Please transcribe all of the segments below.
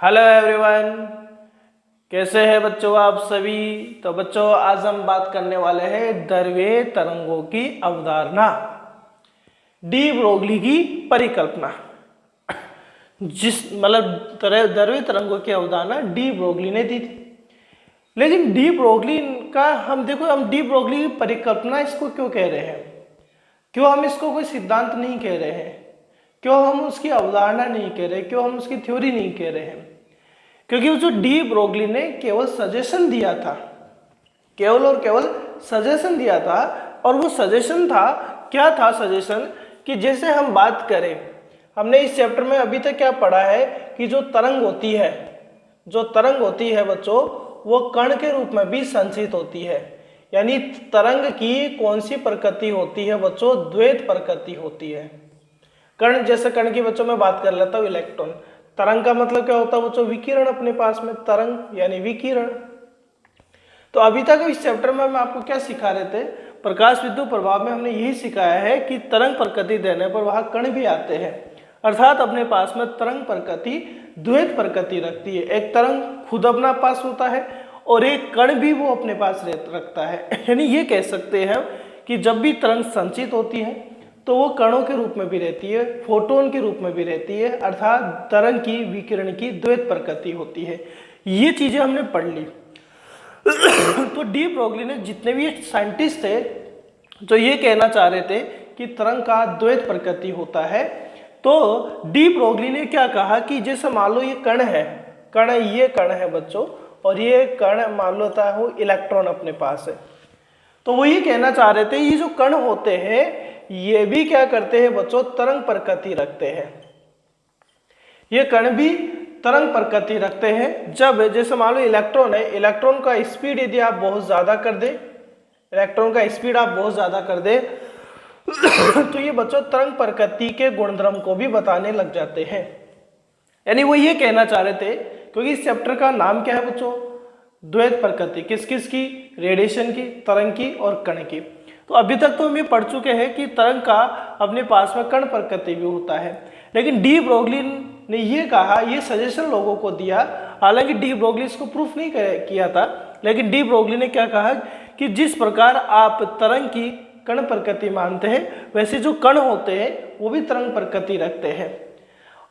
Hello everyone, कैसे हैं बच्चों आप सभी। तो बच्चों आज हम बात करने वाले हैं द्रव्य तरंगों की अवधारणा, डी ब्रोगली की परिकल्पना। द्रव्य तरंगों की अवधारणा डी ब्रोगली ने दी थी। लेकिन डी ब्रोगली का हम डी ब्रोगली की परिकल्पना इसको क्यों कह रहे हैं, क्यों हम इसको कोई सिद्धांत नहीं कह रहे हैं, क्यों हम उसकी अवधारणा नहीं कह रहे, क्यों हम उसकी थ्योरी नहीं कह रहे हैं। क्योंकि वो जो डी ब्रोगली ने केवल सजेशन दिया था, केवल और केवल सजेशन दिया था। और वो सजेशन था, क्या था सजेशन, कि जैसे हम बात करें, हमने इस चैप्टर में अभी तक क्या पढ़ा है कि जो तरंग होती है बच्चों, वो कण के रूप में भी संचित होती है। यानी तरंग की कौन सी प्रकृति होती है बच्चों, द्वैत प्रकृति होती है। कण, जैसे कण की बच्चों में बात कर लेता हूँ, इलेक्ट्रॉन। तरंग का मतलब क्या होता है बच्चों, विकिरण, अपने पास में तरंग यानी विकिरण। तो अभी तक इस चैप्टर में हम आपको क्या सिखा रहे थे, प्रकाश विद्युत प्रभाव में हमने यही सिखाया है कि तरंग प्रकृति देने पर वहां कण भी आते हैं। अर्थात अपने पास में तरंग प्रकृति द्वैत प्रकृति रखती है। एक तरंग खुद अपना पास होता है और एक कण भी वो अपने पास रखता है। यानी ये कह सकते हैं कि जब भी तरंग संचित होती है तो वो कणों के रूप में भी रहती है, फोटोन के रूप में भी रहती है। अर्थात तरंग की, विकिरण की द्वैत प्रकृति होती है। ये चीजें हमने पढ़ ली। तो डी ब्रोगली ने, जितने भी साइंटिस्ट थे जो ये कहना चाह रहे थे कि तरंग का द्वैत प्रकृति होता है, तो डी ब्रोगली ने क्या कहा कि जैसे मान लो ये कण है, ये कण है बच्चों, और ये कण मान लो होता है वो इलेक्ट्रॉन अपने पास है। तो वो ये कहना चाह रहे थे ये जो कण होते हैं ये भी क्या करते हैं बच्चों, तरंग प्रकृति रखते हैं। ये कण भी तरंग प्रकृति रखते हैं। जब जैसे मान लो इलेक्ट्रॉन है, इलेक्ट्रॉन का स्पीड यदि आप बहुत ज्यादा कर दे, तो ये बच्चों तरंग प्रकृति के गुणधर्म को भी बताने लग जाते हैं। यानी वो ये कहना चाह रहे थे, क्योंकि इस चैप्टर का नाम क्या है बच्चों, द्वैत प्रकृति। किस किस की, रेडिएशन की, तरंग की और कण की। तो अभी तक तो हम ये पढ़ चुके हैं कि तरंग का अपने पास में कण प्रकृति भी होता है। लेकिन डी ब्रोगली ने ये कहा, ये सजेशन लोगों को दिया, हालांकि डी ब्रोगली इसको प्रूफ नहीं किया था, लेकिन डी ब्रोगली ने क्या कहा कि जिस प्रकार आप तरंग की कण प्रकृति मानते हैं, वैसे जो कण होते हैं वो भी तरंग प्रकृति रखते हैं।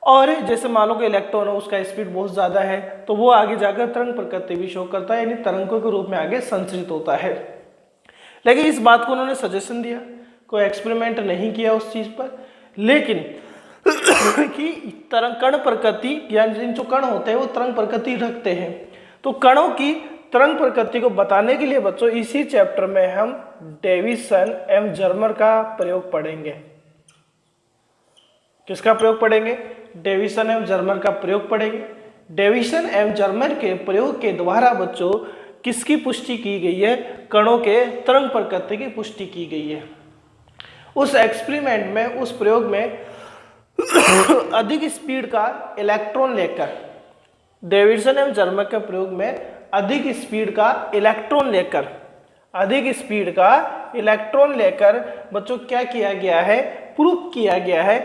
और जैसे मान लो कि इलेक्ट्रॉन है, उसका स्पीड बहुत ज्यादा है, तो वो आगे जाकर तरंग प्रकृति भी शो करता है, यानी तरंगों के रूप में आगे संचरित होता है। लेकिन इस बात को उन्होंने सजेशन दिया, कोई एक्सपेरिमेंट नहीं किया उस चीज पर। लेकिन कि तरंग कण प्रकृति यानी जो कण होते हैं वो तरंग प्रकृति रखते हैं। तो कणों की तरंग प्रकृति को बताने के लिए बच्चों इसी चैप्टर में हम डेविसन एवं जर्मर का प्रयोग पढ़ेंगे। किसका प्रयोग पढ़ेंगे, डेविसन एवं जर्मर का प्रयोग पढ़ेंगे। डेविसन एवं जर्मर के प्रयोग के द्वारा बच्चों किसकी पुष्टि की गई है, कणों के तरंग प्रकृति की पुष्टि की गई है। उस एक्सपेरिमेंट में, उस प्रयोग में अधिक स्पीड का इलेक्ट्रॉन लेकर, डेविसन एवं जर्मर के प्रयोग में अधिक स्पीड का इलेक्ट्रॉन लेकर बच्चों क्या किया गया है, प्रूफ किया गया है।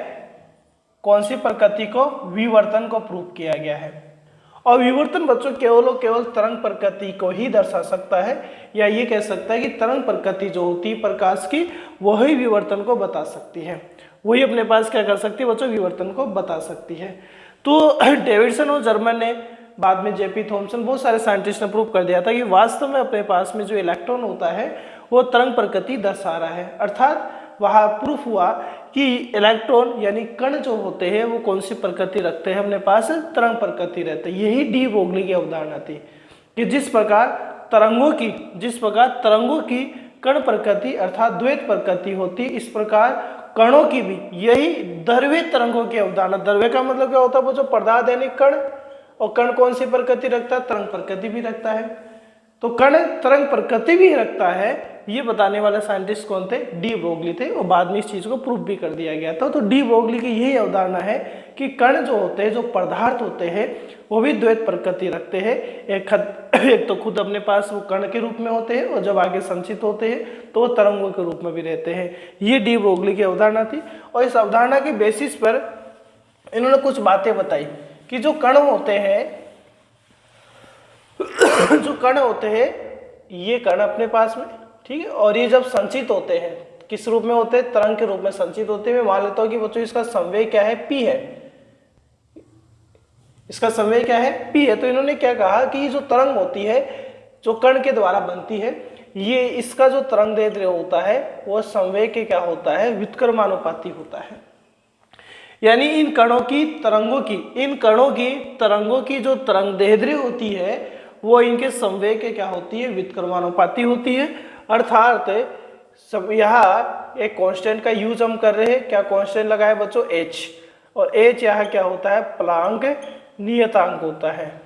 कौन सी प्रकृति को, विवर्तन को प्रूफ किया गया है। और विवर्तन बच्चों केवल और केवल तरंग प्रकृति को ही दर्शा सकता है, या ये कह सकता है कि तरंग प्रकृति जो होती है प्रकाश की, वही विवर्तन को बता सकती है। वही अपने पास क्या कर सकती है बच्चों, विवर्तन को बता सकती है। तो डेविडसन और जर्मन ने, बाद में जेपी थॉमसन, बहुत सारे साइंटिस्ट ने प्रूव कर दिया था कि वास्तव में अपने पास में जो इलेक्ट्रॉन होता है वो तरंग प्रकृति दर्शा रहा है। अर्थात वहाँ प्रूफ हुआ कि इलेक्ट्रॉन यानी कण जो होते हैं वो कौन सी प्रकृति रखते हैं, अपने पास तरंग प्रकृति रहते हैं। यही डी ब्रोगली की अवधारणा थी कि जिस प्रकार तरंगों की कण प्रकृति अर्थात द्वैत प्रकृति होती, इस प्रकार कणों की भी यही द्रव्य तरंगों की अवधारणा। द्रव्य का मतलब क्या होता है, वो जो पदार्थ यानी कण, और कण कौन सी प्रकृति रखता है, तरंग प्रकृति भी रखता है। तो कण तरंग प्रकृति भी रखता है, ये बताने वाले साइंटिस्ट कौन थे, डी ब्रोगली थे, और बाद में इस चीज को प्रूफ भी कर दिया गया था। तो डी ब्रोगली की यही अवधारणा है कि कण जो होते हैं, जो पदार्थ होते हैं, वो भी द्वैत प्रकृति रखते हैं। एक तो खुद अपने पास वो कण के रूप में होते हैं, और जब आगे संचित होते हैं तो वो तरंगों के रूप में भी रहते हैं। ये डी ब्रोगली की अवधारणा थी, और इस अवधारणा के बेसिस पर इन्होंने कुछ बातें बताई कि जो कण होते हैं जो कण होते हैं ये कण अपने पास में, ठीक है, और ये जब संचित होते हैं किस रूप में होते हैं, तरंग के रूप में संचित होते हैं। मैं मान लेता हूं कि बच्चों इसका संवेग क्या है, p है, इसका संवेग क्या है, p है। तो इन्होंने क्या कहा कि ये जो तरंग होती है जो कण के द्वारा बनती है, ये इसका जो तरंग दैर्ध्य होता है वो संवेग के क्या होता है, व्युत्क्रमानुपाती होता है। यानी इन कणों की तरंगों की जो तरंग दैर्ध्य होती है वो इनके संवेग के क्या होती है, व्युत्क्रमानुपाती होती है। अर्थात यहाँ एक कांस्टेंट का यूज हम कर रहे हैं, क्या कांस्टेंट लगा है बच्चों, h, और h यहाँ क्या होता है, प्लांक नियतांक होता है।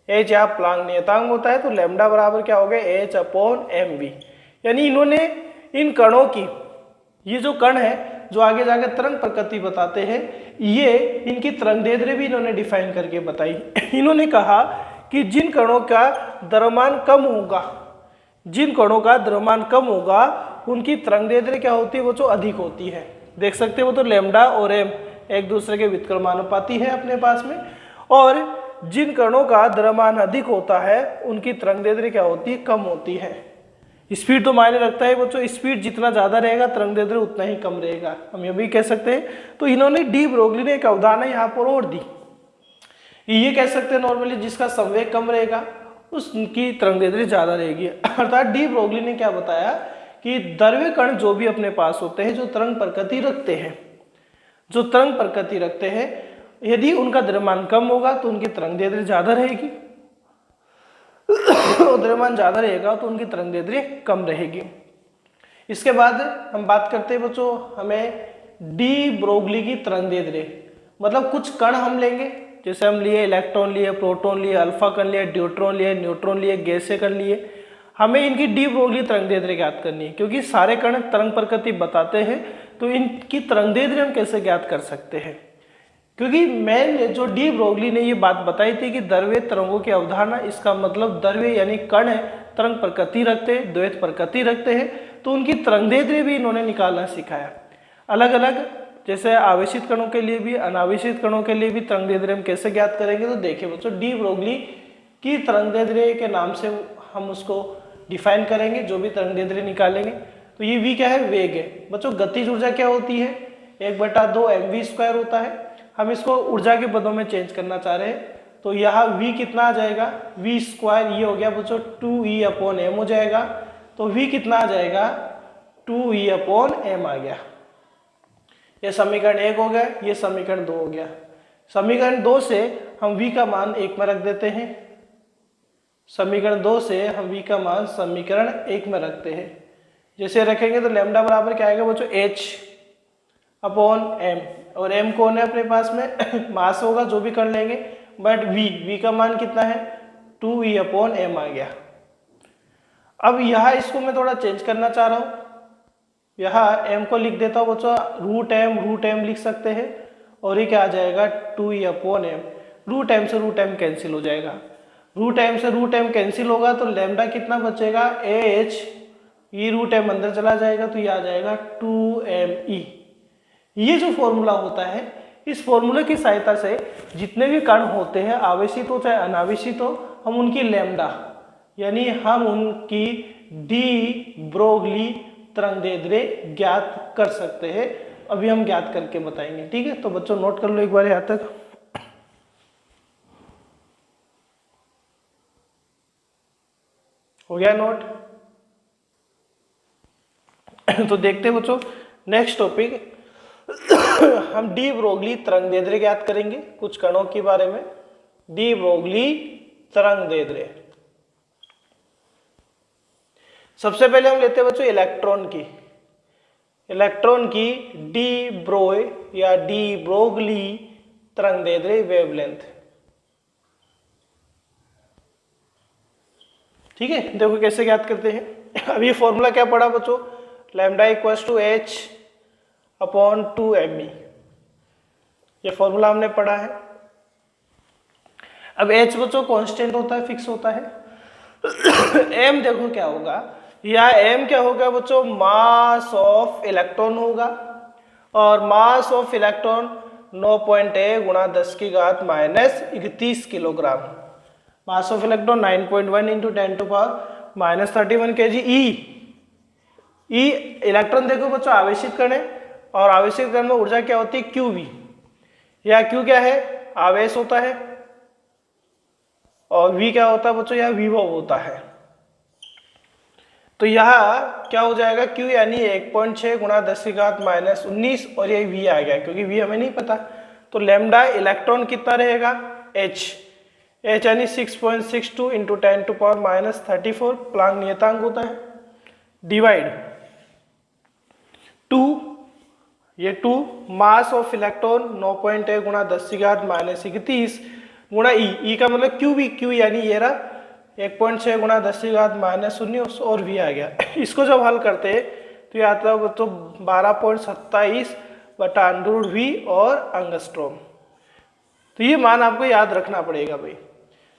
h यहाँ प्लांक नियतांक होता है, तो लैम्डा बराबर क्या हो गया, h/mv। यानी इन्होंने इन कणों की, ये जो कण है जो आगे जाकर तरंग प्रकृति बताते हैं, ये इनकी तरंग दैर्ध्य भी इन्होंने डिफाइन करके बताई। इन्होंने कहा कि जिन कणों का द्रव्यमान कम होगा उनकी तरंग दैर्ध्य क्या होती है, वो जो अधिक होती है। देख सकते हो, वो तो लैम्डा और m एक दूसरे के व्युत्क्रमानुपाती है अपने पास में, और जिन कणों का द्रव्यमान अधिक होता है उनकी तरंग दैर्ध्य क्या होती है, कम होती है। स्पीड तो मायने रखता है बच्चों, स्पीड जितना ज्यादा रहेगा तरंग दैर्ध्य उतना ही कम रहेगा, हम ये भी कह सकते हैं। तो इन्होंने डी ब्रोगली ने एक अवधारणा यहाँ पर और दी, ये कह सकते हैं नॉर्मली जिसका संवेग कम रहेगा उसकी तरंग दैर्ध्य ज्यादा रहेगी। अर्थात डी ब्रोगली ने क्या बताया कि द्रव्य कण जो भी अपने पास होते हैं, जो तरंग प्रकृति रखते हैं, यदि उनका द्रव्यमान कम होगा तो उनकी तरंग दैर्ध्य ज्यादा रहेगी, और द्रव्यमान ज्यादा रहेगा तो उनकी तरंग दैर्ध्य कम रहेगी। इसके बाद हम बात करते हैं बच्चों, हमें डी ब्रोगली की तरंग दैर्ध्य, मतलब कुछ कण हम लेंगे, जैसे हम लिए इलेक्ट्रॉन लिए, प्रोटॉन लिए, अल्फा कण लिए, ड्यूट्रॉन लिए, न्यूट्रॉन लिए, गैसीय कण लिए, हमें इनकी डी ब्रोगली तरंग दैर्ध्य ज्ञात करनी है। क्योंकि सारे कण तरंग प्रकृति बताते हैं तो इनकी तरंग दैर्ध्य हम कैसे ज्ञात कर सकते हैं, क्योंकि मैं जो डी ब्रोगली ने ये बात बताई थी कि द्रव्य तरंगों की अवधारणा, इसका मतलब द्रव्य यानी कण है तरंग प्रकृति रखते हैं, द्वैत प्रकृति रखते हैं, तो उनकी तरंग दैर्ध्य भी इन्होंने निकालना सिखाया। अलग अलग, जैसे आवेशित कणों के लिए भी, अनावेशित कणों के लिए भी तरंग दैर्ध्य हम कैसे ज्ञात करेंगे। तो देखिए बच्चों, डी ब्रोगली की तरंग दैर्ध्य के नाम से हम उसको डिफाइन करेंगे, जो भी तरंग दैर्ध्य निकालेंगे। तो ये v क्या है, वेग है। बच्चों गतिज ऊर्जा क्या होती है, 1/2 mv² होता है। हम इसको ऊर्जा के पदों में चेंज करना चाह रहे हैं, तो यहाँ v कितना आ जाएगा, v², ये हो गया बच्चों 2e/m हो जाएगा। तो v कितना आ जाएगा, 2e/m आ गया। ये समीकरण 1 हो गया, ये समीकरण 2 हो गया। समीकरण 2 से हम v का मान 1 में रख देते हैं, समीकरण 2 से हम v का मान समीकरण 1 में रखते हैं। जैसे रखेंगे तो लैम्डा बराबर क्या आएगा बच्चों, h/m, और m कौन है अपने पास में, मास होगा जो भी कर लेंगे, बट v का मान कितना है, 2e/m आ गया। अब यहाँ इसको मैं थोड़ा चेंज करना चाह रहा हूँ, यहाँ m को लिख देता हूँ बच्चों, √m लिख सकते हैं, और ये क्या आ जाएगा 2e/m। √m से √m कैंसिल हो जाएगा, √m से √m कैंसिल होगा तो लैम्डा कितना बचेगा, h, ये √m अंदर चला जाएगा तो ये आ जाएगा 2me। ये जो फॉर्मूला होता है, इस फॉर्मूले की सहायता से जितने भी कण होते हैं, आवेशित हो चाहे अनावेशित हो, हम उनकी लैम्डा यानी हम उनकी डी ब्रोगली तरंग दैर्ध्य ज्ञात कर सकते हैं। अभी हम ज्ञात करके बताएंगे, ठीक है। तो बच्चों नोट कर लो एक बार यहाँ तक। हो गया नोट। तो देखते हैं बच्चों नेक्स्ट टॉपिक, हम डी ब्रोगली तरंग दैर्ध्य ज्ञात करेंगे कुछ कणों के बारे में। डी ब्रोगली तरंग दैर्ध्य, सबसे पहले हम लेते हैं बच्चों इलेक्ट्रॉन की डी ब्रोय या डी ब्रोगली तरंग दैर्ध्य वेवलेंथ, ठीक है। देखो कैसे ज्ञात करते हैं। अब ये फॉर्मूला क्या पढ़ा बच्चों, लैम्डा h/2me, ये फॉर्मूला हमने पढ़ा है। अब h बच्चों कांस्टेंट होता है, फिक्स होता है। m देखो क्या होगा, या m क्या होगा बच्चों, मास ऑफ इलेक्ट्रॉन होगा, और मास ऑफ इलेक्ट्रॉन 9.1 गुणा 10 की घात minus 31 kilogram. Mass of electron 9.1 into 10 to power minus 31 kg। E electron देखो बच्चों आवेशित कण है, और आवेशित कण में ऊर्जा क्या होती है QV, या Q क्या है आवेश होता है, और V क्या होता है बच्चों यह विभव होता है। तो यहाँ क्या हो जाएगा Q यानी 1.6 गुणा 10 की घात माइनस 19, और ये V आ गया क्योंकि V हमें नहीं पता। तो लैम्डा इलेक्ट्रॉन कितना रहेगा H यानी 6.62 into 10 to power minus 34 Planck नियतांक होता है, डिवाइड 2, ये 2 मास ऑफ इलेक्ट्रॉन 9.1 गुणा 10 की घात माइनस 31 गुणा ई का मतलब Q यानी ये रहा 1.6 गुणा 10 की घात माइनस 19, और V आ गया। इसको जब हल करते हैं तो ये आता है तो 12.27 बटा अंडर V और एंगस्ट्रॉम। तो ये मान आपको याद रखना पड़ेगा भाई।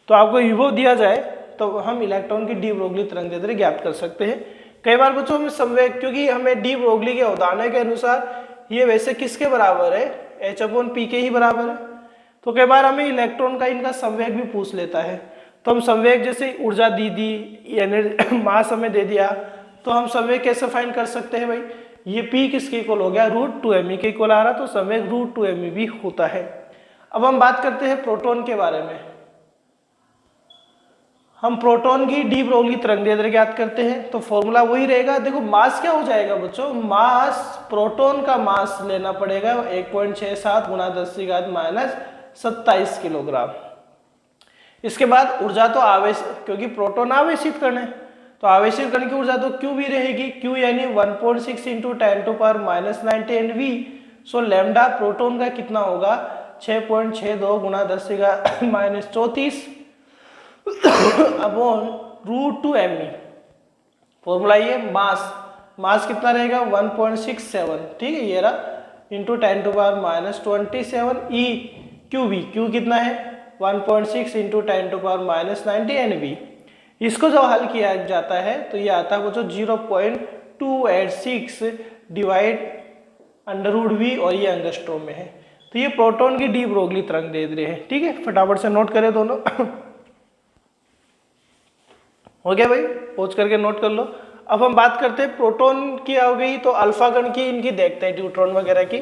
तो आपको विभव दिया जाए तो हम इलेक्ट्रॉन की डी ब्रोगली तरंगदैर्ध्य ज्ञात कर सकते हैं। कई बार बच्चों हमें संवेग, क्योंकि हमें डी ब्रोगली के अवधारणा के अनुसार ये वैसे किसके बराबर है H/P के ही बराबर है। तो कई बार हमें इलेक्ट्रॉन का इनका संवेग भी पूछ लेता है, तो हम संवेग जैसे ऊर्जा दी मास हमें दे दिया, तो हम संवेग कैसे फाइंड कर सकते हैं भाई, ये P किसके इक्वल हो गया √2me के इक्वल आ रहा, तो संवेग √2me भी होता है। अब हम बात करते हैं प्रोटॉन के बारे में। हम प्रोटॉन की डी ब्रोगली तरंगदैर्ध्य ज्ञात करते हैं, तो फॉर्मूला वही रहेगा। देखो मास क्या हो जाएगा बच्चों, मास प्रोटॉन का मास लेना पड़ेगा 1.67 गुणा 10 की घात माइनस 27 किलोग्राम। इसके बाद ऊर्जा तो आवेश, क्योंकि प्रोटॉन आवेशित कण है, तो आवेशित कण की ऊर्जा तो Q भी रहेगी, Q यानी 1.6 into 10 to power minus 19 V। So lambda proton का कितना होगा 6.62 गुणा 10 की घात माइनस 34 अपॉन √2me। फॉर्मूला ये मास कितना रहेगा 1.67, ठीक है ये रहा, इंटू 10 टू पावर माइनस 27 ई Q कितना है 1.6 इंटू 10 टू पावर माइनस 90 इसको जब हल किया जाता है तो ये आता है वो जो 0.286 डिवाइड √V, और ये एंगस्ट्रॉम में है। तो ये प्रोटॉन की डी ब्रोगली तरंगदैर्ध्य है, ठीक है, फटाफट से नोट करें दोनों। हो गया भाई, पहुंच करके नोट कर लो। अब हम बात करते हैं प्रोटॉन की हो गई, तो अल्फा कण की इनकी देखते हैं न्यूट्रॉन वगैरह की।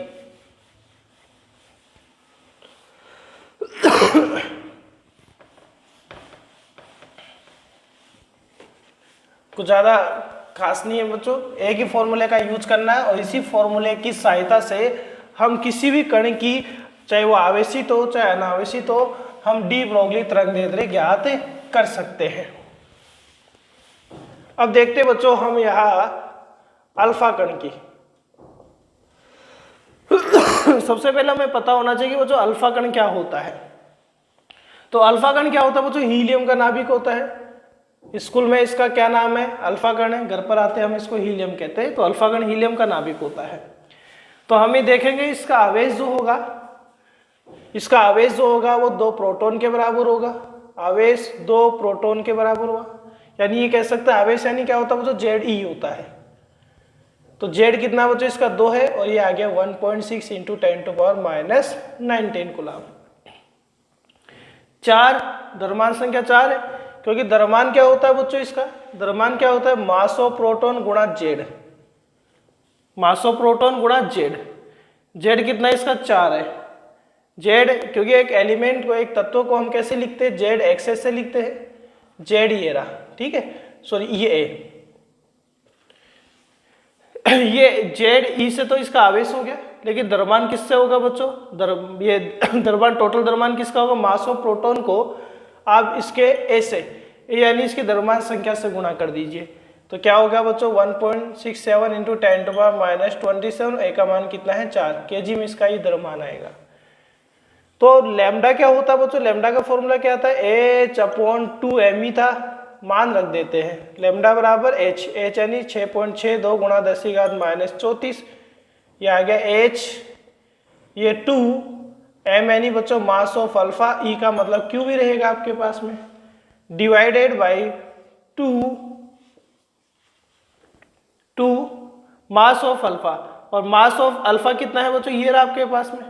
कुछ ज्यादा खास नहीं है बच्चों, एक ही फॉर्मूले का यूज करना है, और इसी फॉर्मूले की सहायता से हम किसी भी कण की, चाहे वो आवेशित हो चाहे अनावेशित हो, हम डी ब्रोगली तरंगदैर्ध्य ज्ञात कर सकते हैं। अब देखते हैं बच्चों हम यहाँ अल्फा कण की। सबसे पहले हमें पता होना चाहिए कि बच्चों अल्फा कण क्या होता है। तो अल्फा कण क्या होता है बच्चों, हीलियम का नाभिक होता है। स्कूल में इसका क्या नाम है, अल्फा कण है, घर पर आते हैं हम इसको हीलियम कहते हैं। तो अल्फा कण हीलियम का नाभिक होता है। तो हम ये देखेंगे इसका आवेश जो होगा, वो 2 प्रोटॉन के बराबर होगा। आवेश 2 प्रोटॉन के बराबर होगा, यानी ये कह सकते हैं आवेश यानी क्या होता है बच्चों Ze होता है। तो Z कितना बच्चों इसका 2 है, और ये आ गया 1.6 into 10 to power minus 19 coulomb. 4 द्रव्यमान संख्या 4 है, क्योंकि द्रव्यमान क्या होता है बच्चों इसका, द्रव्यमान क्या होता है मास ऑफ प्रोटॉन गुणा Z, मास ऑफ प्रोटॉन गुणा Z कितना इसका 4 है। Z क्योंकि एक एलिमेंट को, एक तत्व को हम कैसे लिखते हैं, Z एक्सेस से लिखते हैं, Z ये रहा, ठीक है, सॉरी ये ये Z से तो इसका आवेश हो गया, लेकिन द्रव्यमान किससे होगा बच्चों, ये द्रव्यमान, टोटल द्रव्यमान किसका होगा, मास ऑफ प्रोटॉन को आप इसके A से, यानी इसकी द्रव्यमान संख्या से गुणा कर दीजिए। तो क्या होगा बच्चों 1.67 into 10 to power minus 27, A का मान कितना है 4 kg में इसका ये द्रव्यमान आएगा। तो लैम्डा क्या होता है बच्चों, लैम्डा का फॉर्मूला क्या था, H/2me था, मान रख देते हैं, लैम्डा बराबर H यानी 6.62 गुणा 10 की घात माइनस 34, ये आ गया H, ये 2 m यानी बच्चों मास ऑफ अल्फा, E का मतलब Q भी रहेगा आपके पास में, divided by 2 mass of alpha, और मास ऑफ अल्फा कितना है बच्चों ये रहा आपके पास में,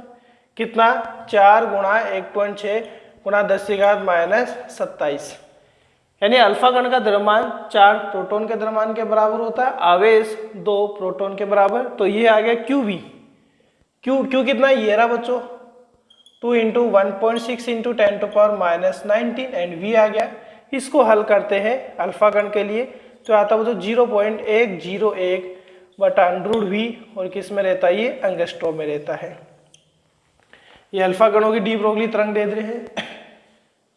कितना 4 गुणा 1.6 गुणा 10⁻⁻27, यानी अल्फा कण का द्रव्यमान 4 प्रोटॉन के द्रव्यमान के बराबर होता है, आवेश 2 प्रोटॉन के बराबर। तो ये आ गया QV। क्यू कितना ये रहा बच्चों 2 इंटू 1.6 इंटू 10⁻⁻19 एंड V आ गया। इसको हल करते हैं अल्फा कण के लिए तो आता है बच्चों 0.101 बटा √V, और किस में रहता है ये एंगस्ट्रॉम में रहता है। ये अल्फा कणों की डी ब्रोगली तरंग दैर्ध्य है।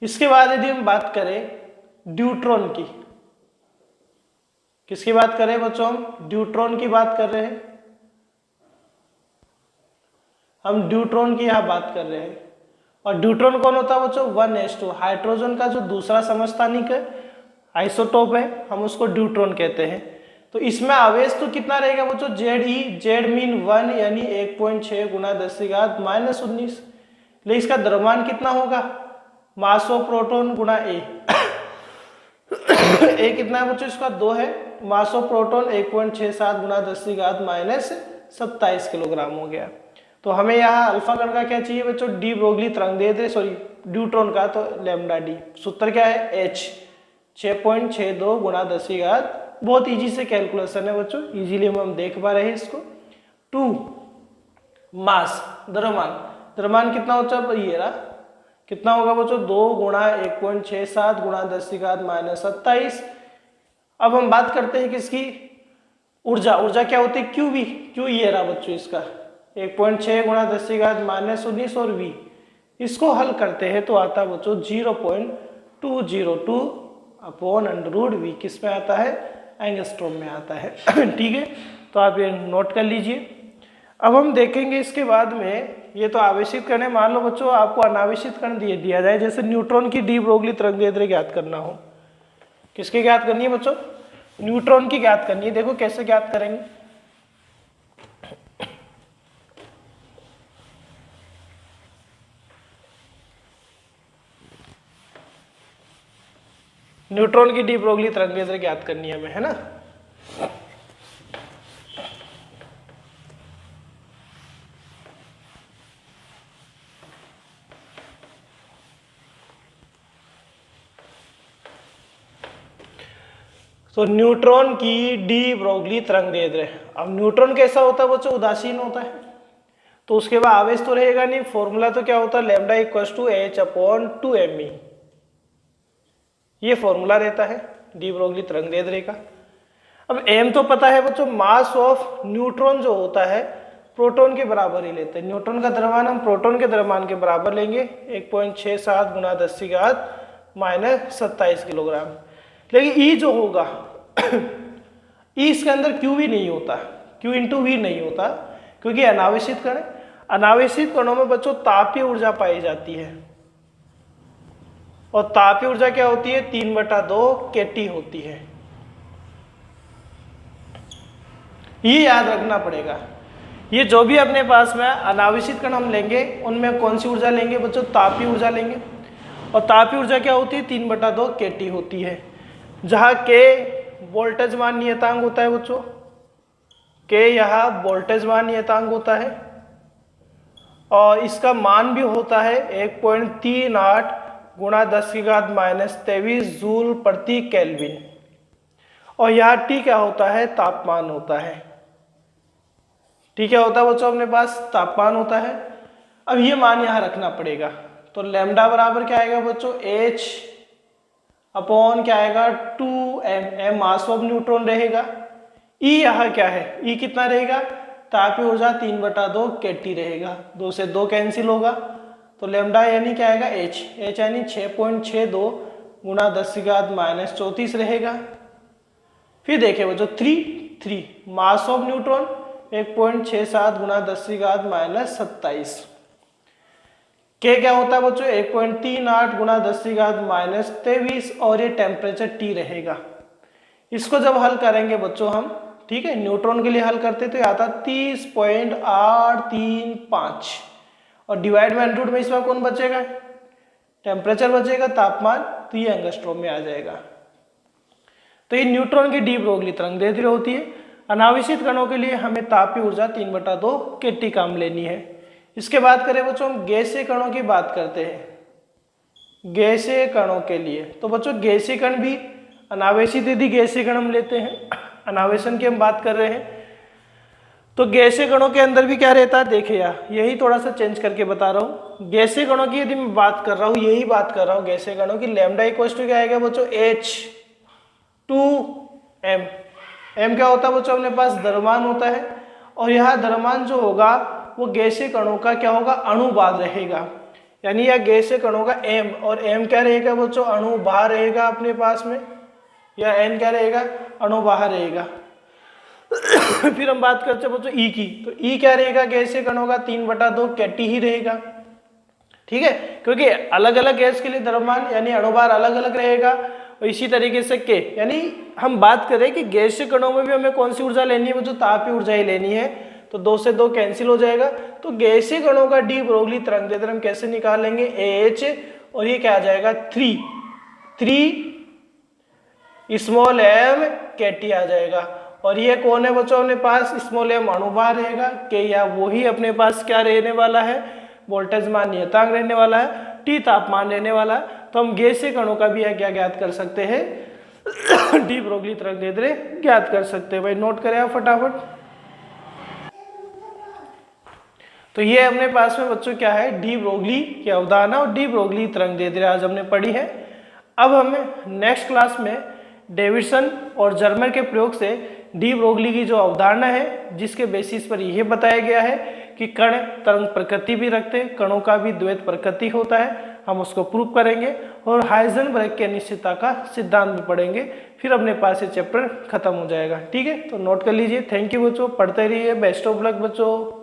इसके बाद यदि हम बात करें ड्यूट्रॉन की, किसकी बात करें बच्चों हम ड्यूट्रॉन की बात कर रहे हैं, हम ड्यूट्रॉन की यहां बात कर रहे हैं। और ड्यूट्रॉन कौन होता है बच्चों 1s2, हाइड्रोजन का जो दूसरा समस्थानिक आइसोटोप है हम उसको ड्यूट्रॉन कहते हैं। तो इसमें आवेश तो कितना रहेगा बच्चों जेड मीन 1 यानी 1.6 गुणा 10⁻⁻19, लेकिन इसका द्रव्यमान कितना होगा मास ऑफ प्रोटॉन गुणा ए ए कितना है बच्चों इसका 2 है, मास ऑफ प्रोटॉन 1.67 गुणा 10⁻⁻27 किलोग्राम हो गया। तो हमें यहाँ अल्फा कण का क्या चाहिए बच्चों डी ब्रोगली तरंग दैर्ध्य, सॉरी ड्यूट्रॉन का, तो लैम्डा डी। सूत्र क्या है H 6.62 गुणा 10⁻, बहुत इजी से कैलकुलेशन है बच्चों, इजीली हम देख पा रहे हैं इसको। 2 मास द्रव्यमान कितना होता है ये रहा, कितना होगा बच्चों 2 गुणा 1.67 गुणा 10⁻⁻27। अब हम बात करते हैं किसकी ऊर्जा क्या होती है QV, क्यू ये रहा बच्चों इसका 1.6 गुणा 10⁻⁻19 और V। इसको हल करते हैं तो आता है बच्चों 0.202 अपॉन √V, किस में आता है एंगस्ट्रॉम में आता है। ठीक है, तो आप ये नोट कर लीजिए। अब हम देखेंगे इसके बाद में, ये तो आवेशित कण है, मान लो बच्चों आपको अनावेशित कण दिया जाए, जैसे न्यूट्रॉन की डी ब्रोगली तरंग दैर्ध्य ज्ञात करना हो। किसकी ज्ञात करनी है बच्चों न्यूट्रॉन की ज्ञात करनी है। देखो कैसे ज्ञात करेंगे, न्यूट्रॉन की डी ब्रोगली तरंग दैर्ध्य ज्ञात करनी है हमें, है ना। तो न्यूट्रॉन की डी ब्रोगली तरंग दैर्ध्य, अब न्यूट्रॉन कैसा होता है बच्चों उदासीन होता है, तो उसके बाद आवेश तो रहेगा नहीं। फॉर्मूला तो क्या होता है लैम्डा इक्वल्स टू H/2me, ये फॉर्मूला रहता है डी ब्रोगली तरंग दैर्ध्य का। अब m तो पता है बच्चों, मास ऑफ न्यूट्रॉन जो होता है प्रोटॉन के बराबर ही लेते हैं। न्यूट्रॉन का द्रव्यमान हम प्रोटॉन के द्रव्यमान के बराबर लेंगे 1.67 गुणा 10⁻⁻27 किलोग्राम। लेकिन E जो होगा E इसके अंदर QV नहीं होता, Q इंटू V नहीं होता, क्योंकि अनावेशित कण है। अनावेशित कणों में बच्चों तापीय ऊर्जा पाई जाती है, और तापीय ऊर्जा क्या होती है 3/2 kT होती है। ये याद रखना पड़ेगा। ये जो भी अपने पास में अनावेशित कण हम लेंगे उनमें कौन सी ऊर्जा लेंगे बच्चों तापीय ऊर्जा लेंगे, और तापीय ऊर्जा क्या होती है 3/2 kT होती है। जहाँ K वोल्टेज मान नियतांक होता है बच्चों, K यहाँ वोल्टेज मान नियतांक होता है, और इसका मान भी होता है 1.38 गुणा 10⁻⁻23 जूल प्रति केल्विन, और यहाँ T क्या होता है तापमान होता है। T क्या होता है बच्चों अपने पास तापमान होता है। अब ये मान यहाँ रखना पड़ेगा, तो लैम्डा बराबर क्या आएगा बच्चों H अपॉन क्या आएगा 2m, m mass of neutron रहेगा। E यहाँ क्या है E कितना रहेगा तापीय ऊर्जा 3/2 kT रहेगा, 2 से 2 कैंसिल होगा, तो लैम्डा यानी क्या आएगा H यानी 6.62 गुणा 10⁻⁻34 रहेगा। फिर देखिए बच्चों 3 मास ऑफ न्यूट्रॉन 1.67 गुणा 10⁻⁻27, K क्या होता है बच्चों 1.38 गुणा 10⁻⁻23, और ये टेम्परेचर T रहेगा। इसको जब हल करेंगे बच्चों हम, ठीक है न्यूट्रॉन के लिए हल करते तो आता 30.835, और डिवाइड बाय रूट में इसमें कौन बचेगा टेम्परेचर बचेगा, तापमान, तो ये एंगस्ट्रॉम में आ जाएगा। तो ये न्यूट्रॉन की डी ब्रोगली तरंग दैर्ध्य होती है। अनावेशित कणों के लिए हमें तापीय ऊर्जा 3/2 kT काम लेनी है। इसके बाद करें बच्चों हम गैसीय कणों की बात करते हैं। गैसीय कणों के लिए तो बच्चों गैसीय कण भी अनावेशित यदि गैसीय कण हम लेते हैं, अनावेशन की हम बात कर रहे हैं, तो गैसीय कणों के अंदर भी क्या रहता है देखिए यार, यही थोड़ा सा चेंज करके बता रहा हूँ। गैसीय कणों की यदि मैं बात कर रहा हूँ, यही बात कर रहा हूँ गैसीय कणों की, लैम्डा इक्वल्स टू क्या आएगा बच्चों H2M। M क्या होता है बच्चों अपने पास द्रव्यमान होता है, और यहाँ द्रव्यमान जो होगा वो गैसीय कणों का क्या होगा अणुभार रहेगा, यानी यह गैसीय कणों का M, और M क्या रहेगा बच्चों अणुभार रहेगा अपने पास में, या N क्या रहेगा अणुभार रहेगा। फिर हम बात करते हैं बच्चों E की, तो E क्या रहेगा गैसीय कणों का 3/2 kT ही रहेगा, ठीक है, क्योंकि अलग अलग गैस के लिए द्रव्यमान यानी अणुभार अलग अलग रहेगा। और इसी तरीके से K, यानी हम बात करें कि गैसीय कणों में भी हमें कौन सी ऊर्जा लेनी है बच्चों तापीय ऊर्जा ही लेनी है, तो 2 से 2 कैंसिल हो जाएगा। तो गैसीय कणों का डी ब्रोगली तरंग हम कैसे निकालेंगे AH, और ये क्या आ जाएगा 3 स्मॉल m kT आ जाएगा। और ये कौन है बच्चों अपने पास स्मॉल m अणुभार रहेगा, के या वही अपने पास क्या रहने वाला है वोल्टेज मान नियतांक रहने वाला है, T तापमान रहने वाला है। तो हम गैसीय कणों का भी क्या ज्ञात कर सकते हैं डी ब्रोगली तरंग ज्ञात कर सकते हैं। भाई नोट करें आप फटाफट। तो ये अपने पास में बच्चों क्या है डी ब्रोगली की अवधारणा और डी ब्रोगली तरंग आज हमने पढ़ी है। अब हमें नेक्स्ट क्लास में डेविडसन और जर्मर के प्रयोग से डी ब्रोगली की जो अवधारणा है जिसके बेसिस पर यह बताया गया है कि कण तरंग प्रकृति भी रखते हैं, कणों का भी द्वैत प्रकृति होता है, हम उसको प्रूव करेंगे और हाइजेनबर्ग की अनिश्चितता का सिद्धांत भी पढ़ेंगे। फिर अपने पास ये चैप्टर खत्म हो जाएगा। ठीक है, तो नोट कर लीजिए। थैंक यू बच्चों, पढ़ते रहिए। बेस्ट ऑफ लक बच्चों।